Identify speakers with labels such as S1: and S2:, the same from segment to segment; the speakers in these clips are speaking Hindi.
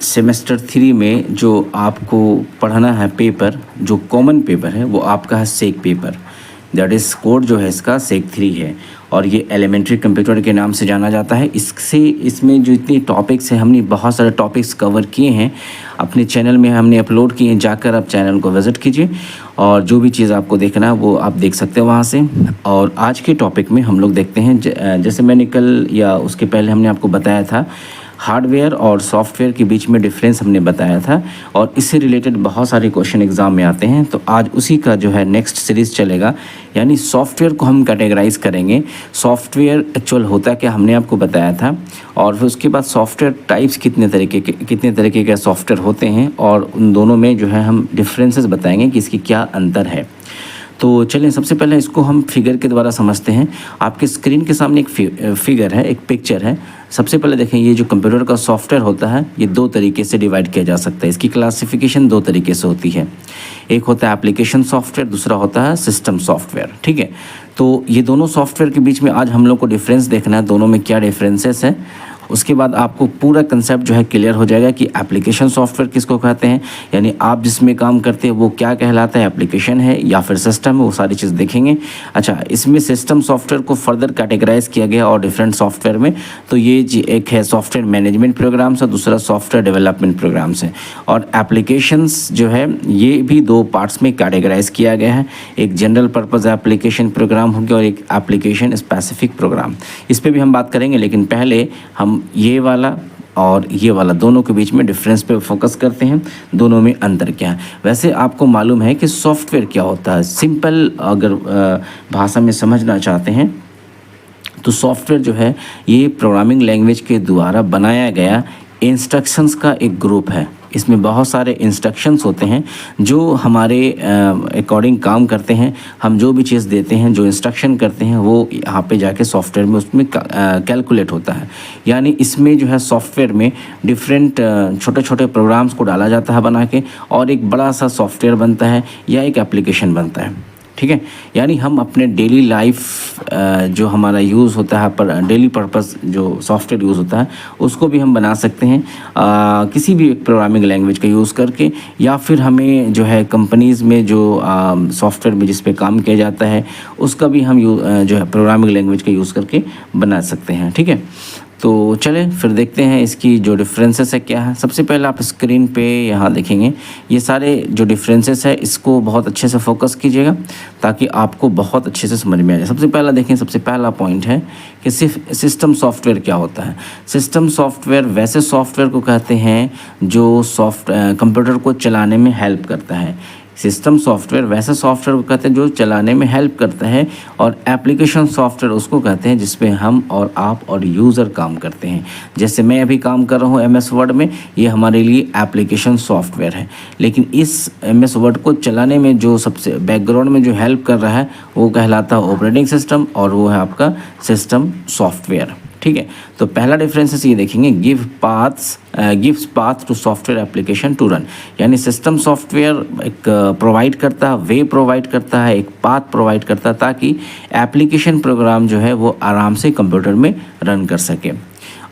S1: सेमेस्टर 3 में जो आपको पढ़ना है पेपर, जो कॉमन पेपर है वो आपका है सेक पेपर। दैट इज़ कोड जो है इसका सेक 3 है और ये एलिमेंट्री कंप्यूटर के नाम से जाना जाता है। इसमें जो इतनी टॉपिक्स हैं, हमने बहुत सारे टॉपिक्स कवर किए हैं अपने चैनल में, हमने अपलोड किए हैं। जाकर आप चैनल को विज़िट कीजिए और जो भी चीज़ आपको देखना है वो आप देख सकते हैं वहाँ से। और आज के टॉपिक में हम लोग देखते हैं, जैसे मैंने कल या उसके पहले हमने आपको बताया था, हार्डवेयर और सॉफ्टवेयर के बीच में डिफरेंस हमने बताया था और इससे रिलेटेड बहुत सारे क्वेश्चन एग्ज़ाम में आते हैं। तो आज उसी का जो है नेक्स्ट सीरीज़ चलेगा, यानी सॉफ्टवेयर को हम कैटेगराइज करेंगे। सॉफ्टवेयर एक्चुअल होता क्या हमने आपको बताया था, और फिर उसके बाद सॉफ्टवेयर टाइप्स कितने तरीके के सॉफ्टवेयर होते हैं और उन दोनों में जो है हम डिफरेंसेस बताएंगे कि इसकी क्या अंतर है। तो चलिए सबसे पहले इसको हम फिगर के द्वारा समझते हैं। आपके स्क्रीन के सामने एक फिगर है, एक पिक्चर है। सबसे पहले देखें, ये जो कंप्यूटर का सॉफ्टवेयर होता है ये दो तरीके से डिवाइड किया जा सकता है। इसकी क्लासिफिकेशन दो तरीके से होती है। एक होता है एप्लीकेशन सॉफ्टवेयर, दूसरा होता है सिस्टम सॉफ्टवेयर। ठीक है, तो ये दोनों सॉफ्टवेयर के बीच में आज हम लोग को डिफरेंस देखना है, दोनों में क्या डिफरेंसेस है। उसके बाद आपको पूरा कंसेप्ट जो है क्लियर हो जाएगा कि एप्लीकेशन सॉफ्टवेयर किसको कहते हैं, यानी आप जिसमें काम करते हैं वो क्या कहलाता है, एप्लीकेशन है या फिर सिस्टम है, वो सारी चीज़ देखेंगे। अच्छा, इसमें सिस्टम सॉफ्टवेयर को फर्दर कैटेगराइज किया गया और डिफरेंट सॉफ्टवेयर में। तो ये एक है सॉफ्टवेयर मैनेजमेंट प्रोग्राम्स और दूसरा सॉफ्टवेयर डेवलपमेंट प्रोग्राम्स है। और एप्लीकेशंस जो है ये भी दो पार्ट्स में कैटेगराइज किया गया है। एक जनरल पर्पज़ एप्लीकेशन प्रोग्राम हो गया और एक एप्लीकेशन स्पेसिफिक प्रोग्राम। इस पर भी हम बात करेंगे, लेकिन पहले हम ये वाला और ये वाला दोनों के बीच में डिफरेंस पे फोकस करते हैं, दोनों में अंतर क्या है। वैसे आपको मालूम है कि सॉफ्टवेयर क्या होता है। सिंपल अगर भाषा में समझना चाहते हैं तो सॉफ्टवेयर जो है ये प्रोग्रामिंग लैंग्वेज के द्वारा बनाया गया इंस्ट्रक्शंस का एक ग्रुप है। इसमें बहुत सारे इंस्ट्रक्शंस होते हैं जो हमारे अकॉर्डिंग काम करते हैं। हम जो भी चीज़ देते हैं, जो इंस्ट्रक्शन करते हैं, वो यहाँ पे जाके सॉफ्टवेयर में उसमें कैलकुलेट होता है। यानी इसमें जो है सॉफ्टवेयर में डिफरेंट छोटे छोटे प्रोग्राम्स को डाला जाता है बना के, और एक बड़ा सा सॉफ्टवेयर बनता है या एक एप्लीकेशन बनता है। ठीक है, यानी हम अपने डेली लाइफ जो हमारा यूज़ होता है, पर डेली पर्पस जो सॉफ्टवेयर यूज़ होता है उसको भी हम बना सकते हैं किसी भी प्रोग्रामिंग लैंग्वेज का यूज़ करके, या फिर हमें जो है कंपनीज़ में जो सॉफ्टवेयर में जिस पे काम किया जाता है उसका भी हम जो है प्रोग्रामिंग लैंग्वेज का यूज़ करके बना सकते हैं। ठीक है, तो चलें फिर देखते हैं इसकी जो डिफरेंसेस है क्या है। सबसे पहले आप स्क्रीन पे यहाँ देखेंगे ये सारे जो डिफरेंसेस है, इसको बहुत अच्छे से फोकस कीजिएगा ताकि आपको बहुत अच्छे से समझ में आ जाए। सबसे पहला देखें, सबसे पहला पॉइंट है कि सिर्फ सिस्टम सॉफ्टवेयर क्या होता है। सिस्टम सॉफ्टवेयर वैसे सॉफ्टवेयर को कहते हैं जो कंप्यूटर को चलाने में हेल्प करता है। सिस्टम सॉफ्टवेयर वैसे सॉफ्टवेयर को कहते हैं जो चलाने में हेल्प करता है, और एप्लीकेशन सॉफ्टवेयर उसको कहते हैं जिसपे हम और आप और यूज़र काम करते हैं। जैसे मैं अभी काम कर रहा हूँ MS वर्ड में, ये हमारे लिए एप्लीकेशन सॉफ्टवेयर है। लेकिन इस MS वर्ड को चलाने में जो सबसे बैकग्राउंड में जो हेल्प कर रहा है वो कहलाता है ऑपरेटिंग सिस्टम, और वो है आपका सिस्टम सॉफ्टवेयर। ठीक है, तो पहला डिफरेंस ये देखेंगे, gives path to software application to run. यानी सिस्टम सॉफ्टवेयर एक प्रोवाइड करता है, वे प्रोवाइड करता है, एक पाथ प्रोवाइड करता है ताकि एप्लीकेशन प्रोग्राम जो है वो आराम से कंप्यूटर में रन कर सके।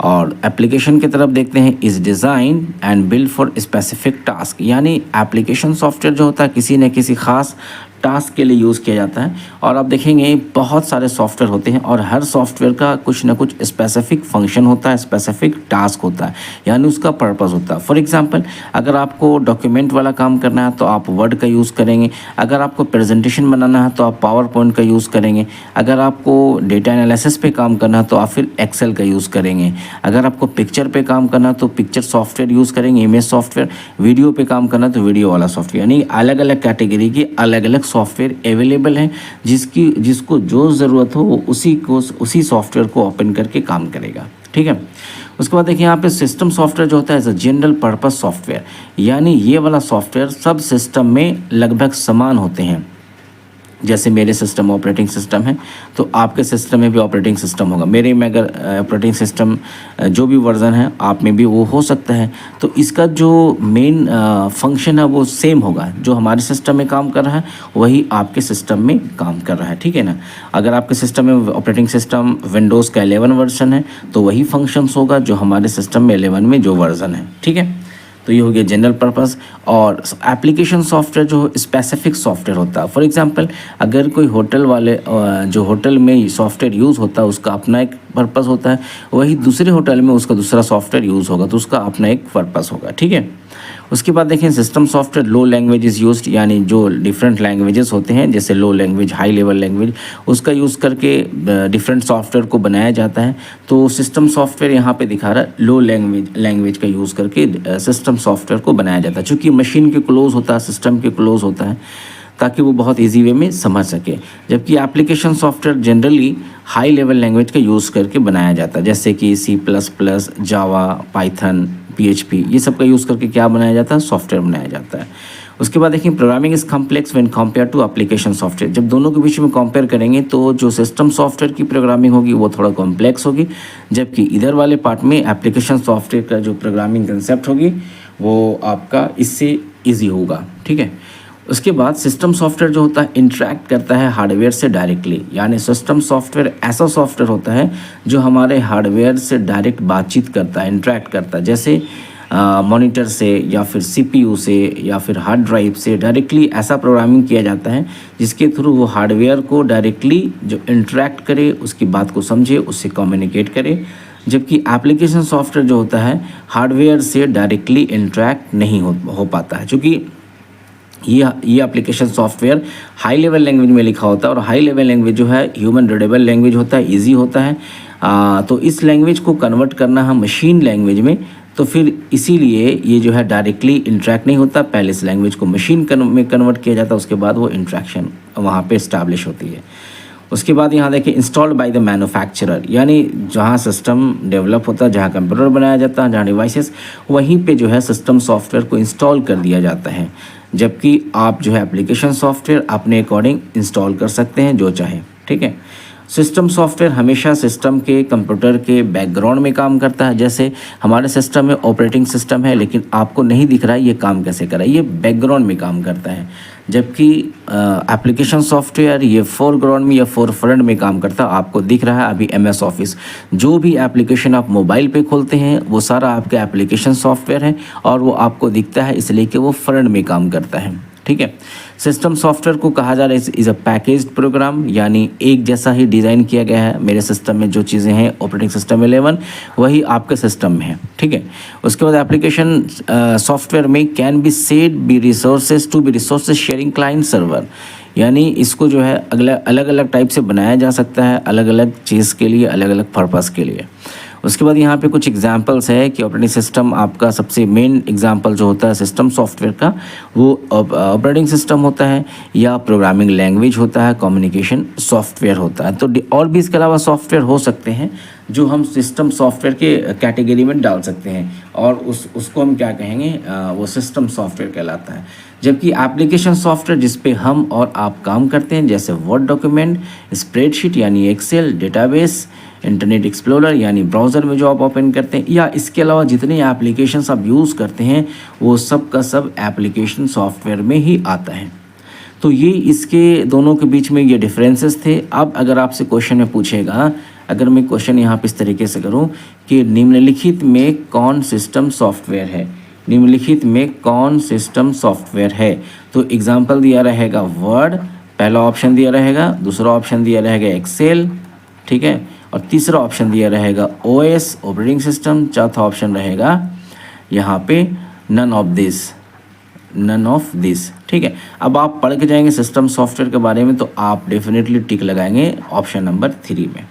S1: और एप्लीकेशन की तरफ देखते हैं, is design and build for specific task. यानी एप्लीकेशन सॉफ्टवेयर जो होता है किसी न किसी ख़ास टास्क के लिए यूज़ किया जाता है। और आप देखेंगे बहुत सारे सॉफ्टवेयर होते हैं और हर सॉफ्टवेयर का कुछ ना कुछ स्पेसिफिक फंक्शन होता है, स्पेसिफिक टास्क होता है, यानी उसका पर्पस होता है। फॉर एग्जांपल, अगर आपको डॉक्यूमेंट वाला काम करना है तो आप वर्ड का यूज़ करेंगे। अगर आपको प्रेजेंटेशन बनाना है तो आप पावर पॉइंट का यूज़ करेंगे। अगर आपको डेटा एनालिसिस पे काम करना है तो आप फिर एक्सेल का यूज़ करेंगे। अगर आपको पिक्चर पे काम करना है तो पिक्चर सॉफ्टवेयर यूज़ करेंगे, इमेज सॉफ्टवेयर। वीडियो पे काम करना है तो वीडियो वाला सॉफ्टवेयर। यानी अलग अलग कैटेगरी की अलग अलग सॉफ्टवेयर अवेलेबल है, जिसको जो ज़रूरत हो वो उसी सॉफ्टवेयर को ओपन करके काम करेगा। ठीक है, उसके बाद देखिए यहाँ पे सिस्टम सॉफ्टवेयर जो होता है as a general purpose software. यानी ये वाला सॉफ्टवेयर सब सिस्टम में लगभग समान होते हैं। जैसे मेरे सिस्टम ऑपरेटिंग सिस्टम है तो आपके सिस्टम में भी ऑपरेटिंग सिस्टम होगा। मेरे में अगर ऑपरेटिंग सिस्टम जो भी वर्जन है आप में भी वो हो सकता है, तो इसका जो मेन फंक्शन है वो सेम होगा। जो हमारे सिस्टम में काम कर रहा है वही आपके सिस्टम में काम कर रहा है। ठीक है ना, अगर आपके सिस्टम में ऑपरेटिंग सिस्टम विंडोज़ का 11 वर्जन है तो वही फंक्शंस होगा जो हमारे सिस्टम में 11 में जो वर्जन है। ठीक है, तो ये हो गया जनरल पर्पस। और एप्लीकेशन सॉफ्टवेयर जो स्पेसिफिक सॉफ्टवेयर होता है, फॉर एग्जांपल अगर कोई होटल वाले जो होटल में सॉफ्टवेयर यूज़ होता है उसका अपना एक पर्पस होता है, वही दूसरे होटल में उसका दूसरा सॉफ्टवेयर यूज़ होगा तो उसका अपना एक पर्पस होगा, ठीक है। उसके बाद देखें सिस्टम सॉफ्टवेयर लो लैंग्वेजेस यूज्ड, यानी जो डिफरेंट लैंग्वेजेस होते हैं जैसे लो लैंग्वेज, हाई लेवल लैंग्वेज, उसका यूज़ करके डिफरेंट सॉफ्टवेयर को बनाया जाता है। तो सिस्टम सॉफ्टवेयर यहाँ पे दिखा रहा है लो लैंग्वेज का यूज़ करके सिस्टम सॉफ्टवेयर को बनाया जाता है, चूँकि मशीन के क्लोज होता है, सिस्टम के क्लोज होता है, ताकि वो बहुत इजी वे में समझ सके। जबकि application software generally high level language का यूज़ करके बनाया जाता है, जैसे कि C++, जावा, पाइथन, PHP, ये सब का यूज़ करके क्या बनाया जाता है, सॉफ्टवेयर बनाया जाता है। उसके बाद देखिए programming is complex when compare to application software. जब दोनों के बीच में कंपेयर करेंगे तो जो सिस्टम सॉफ्टवेयर की प्रोग्रामिंग होगी वो थोड़ा कॉम्प्लेक्स होगी, जबकि इधर वाले पार्ट में एप्लीकेशन सॉफ्टवेयर का जो प्रोग्रामिंग कंसेप्ट होगी वो आपका इससे ईजी होगा, ठीक है। उसके बाद सिस्टम सॉफ्टवेयर जो होता है इंटरेक्ट करता है हार्डवेयर से डायरेक्टली, यानी सिस्टम सॉफ्टवेयर ऐसा सॉफ्टवेयर होता है जो हमारे हार्डवेयर से डायरेक्ट बातचीत करता है, इंटरेक्ट करता है, जैसे मॉनिटर से या फिर CPU से या फिर हार्ड ड्राइव से डायरेक्टली ऐसा प्रोग्रामिंग किया जाता है जिसके थ्रू वो हार्डवेयर को डायरेक्टली जो इंटरेक्ट करे, उसकी बात को समझे, उससे कम्युनिकेट करे। जबकि एप्लीकेशन सॉफ्टवेयर जो होता है हार्डवेयर से डायरेक्टली इंटरेक्ट नहीं हो पाता है, क्योंकि ये application software high level language में लिखा होता है और हाई लेवल लैंग्वेज जो है ह्यूमन रीडेबल लैंग्वेज होता है, इजी होता है। तो इस लैंग्वेज को कन्वर्ट करना है मशीन लैंग्वेज में, तो फिर इसीलिए ये जो है डायरेक्टली इंटरेक्ट नहीं होता, पहले इस लैंग्वेज को मशीन में कन्वर्ट किया जाता है, उसके बाद वो इंटरेक्शन वहाँ पे इस्टेब्लिश होती है। उसके बाद यहाँ देखिए इंस्टॉल्ड बाय द मैन्युफैक्चरर, यानी जहाँ सिस्टम डेवलप होता है, जहाँ कंप्यूटर बनाया जाता है, जहाँ डिवाइसेस, वहीं पे जो है सिस्टम सॉफ्टवेयर को इंस्टॉल कर दिया जाता है। जबकि आप जो है एप्लीकेशन सॉफ्टवेयर अपने अकॉर्डिंग इंस्टॉल कर सकते हैं जो चाहे, ठीक है। सिस्टम सॉफ्टवेयर हमेशा सिस्टम के कंप्यूटर के बैकग्राउंड में काम करता है। जैसे हमारे सिस्टम में ऑपरेटिंग सिस्टम है लेकिन आपको नहीं दिख रहा है ये काम कैसे कर रहा है, ये बैकग्राउंड में काम करता है। जबकि एप्लीकेशन सॉफ्टवेयर ये फोरग्राउंड में या फोरफ्रंट में काम करता है। आपको दिख रहा है अभी MS ऑफिस, जो भी एप्लीकेशन आप मोबाइल पे खोलते हैं वो सारा आपका एप्लीकेशन सॉफ्टवेयर है और वो आपको दिखता है इसलिए कि वो फ्रंट में काम करता है, ठीक है। सिस्टम सॉफ्टवेयर को कहा जा रहा है इज़ अ पैकेज्ड प्रोग्राम, यानी एक जैसा ही डिज़ाइन किया गया है। मेरे सिस्टम में जो चीज़ें हैं ऑपरेटिंग सिस्टम 11 वही आपके सिस्टम में है, ठीक है। उसके बाद एप्लीकेशन सॉफ्टवेयर में can be said be resources to be resources sharing client server, यानी इसको जो है अलग अलग टाइप से बनाया जा सकता है, अलग अलग चीज़ के लिए, अलग अलग पर्पज़ के लिए। उसके बाद यहाँ पे कुछ एग्जांपल्स है कि ऑपरेटिंग सिस्टम आपका सबसे मेन एग्जांपल जो होता है सिस्टम सॉफ्टवेयर का वो ऑपरेटिंग सिस्टम होता है या प्रोग्रामिंग लैंग्वेज होता है, कम्युनिकेशन सॉफ्टवेयर होता है। तो और भी इसके अलावा सॉफ्टवेयर हो सकते हैं जो हम सिस्टम सॉफ्टवेयर के कैटेगरी में डाल सकते हैं और उसको हम क्या कहेंगे, वो सिस्टम सॉफ्टवेयर कहलाता है। जबकि एप्लीकेशन सॉफ्टवेयर जिस पे हम और आप काम करते हैं, जैसे वर्ड डॉक्यूमेंट, स्प्रेडशीट यानी एक्सेल, डेटाबेस, इंटरनेट एक्सप्लोरर यानी ब्राउज़र में जो आप ओपन करते हैं, या इसके अलावा जितने एप्लीकेशंस आप यूज़ करते हैं वो सब का सब एप्लीकेशन सॉफ्टवेयर में ही आता है। तो ये इसके दोनों के बीच में ये डिफरेंसेस थे। अब अगर आपसे क्वेश्चन में पूछेगा, अगर मैं क्वेश्चन यहाँ पे इस तरीके से करूँ कि निम्नलिखित में कौन सिस्टम सॉफ्टवेयर है, निम्नलिखित में कौन सिस्टम सॉफ्टवेयर है, तो एग्जाम्पल दिया रहेगा वर्ड, पहला ऑप्शन दिया रहेगा, दूसरा ऑप्शन दिया रहेगा एक्सेल, ठीक है, और तीसरा ऑप्शन दिया रहेगा OS ऑपरेटिंग सिस्टम, चौथा ऑप्शन रहेगा यहाँ पे नन ऑफ दिस, ठीक है। अब आप पढ़ के जाएंगे सिस्टम सॉफ्टवेयर के बारे में तो आप डेफिनेटली टिक लगाएंगे ऑप्शन नंबर 3 में।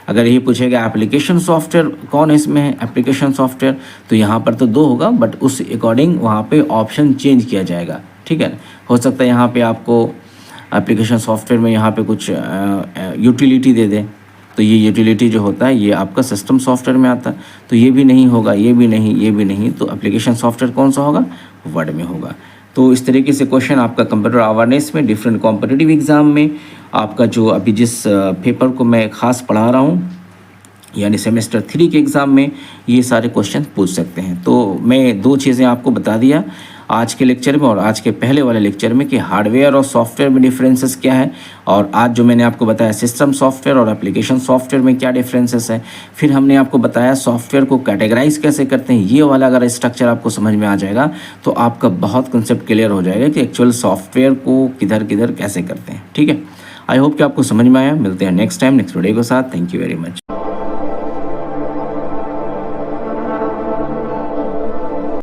S1: अगर ये पूछेगा एप्लीकेशन सॉफ्टवेयर कौन है इसमें है एप्लीकेशन सॉफ्टवेयर, तो यहाँ पर तो 2 होगा, बट उस अकॉर्डिंग वहाँ पे ऑप्शन चेंज किया जाएगा, ठीक है। हो सकता है यहाँ पे आपको एप्लीकेशन सॉफ्टवेयर में यहाँ पे कुछ यूटिलिटी दे दें, तो ये यूटिलिटी जो होता है ये आपका सिस्टम सॉफ्टवेयर में आता है, तो ये भी नहीं होगा, ये भी नहीं, ये भी नहीं, तो एप्लीकेशन सॉफ्टवेयर कौन सा होगा, वर्ड में होगा। तो इस तरीके से क्वेश्चन आपका कंप्यूटर अवेयरनेस में डिफरेंट कॉम्पिटिटिव एग्ज़ाम में आपका जो अभी जिस पेपर को मैं ख़ास पढ़ा रहा हूँ यानी सेमेस्टर 3 के एग्ज़ाम में ये सारे क्वेश्चन पूछ सकते हैं। तो मैं 2 चीज़ें आपको बता दिया, आज के लेक्चर में और आज के पहले वाले लेक्चर में कि हार्डवेयर और सॉफ्टवेयर में डिफरेंसेस क्या है, और आज जो मैंने आपको बताया सिस्टम सॉफ्टवेयर और एप्लीकेशन सॉफ्टवेयर में क्या डिफरेंसेस है। फिर हमने आपको बताया सॉफ्टवेयर को कैटेगराइज कैसे करते हैं। ये वाला अगर स्ट्रक्चर आपको समझ में आ जाएगा तो आपका बहुत कंसेप्ट क्लियर हो जाएगा कि एक्चुअल सॉफ्टवेयर को किधर किधर कैसे करते हैं। ठीक है, आई होप कि आपको समझ में आया। मिलते हैं नेक्स्ट टाइम नेक्स्ट वीडियो के साथ। Thank you very much.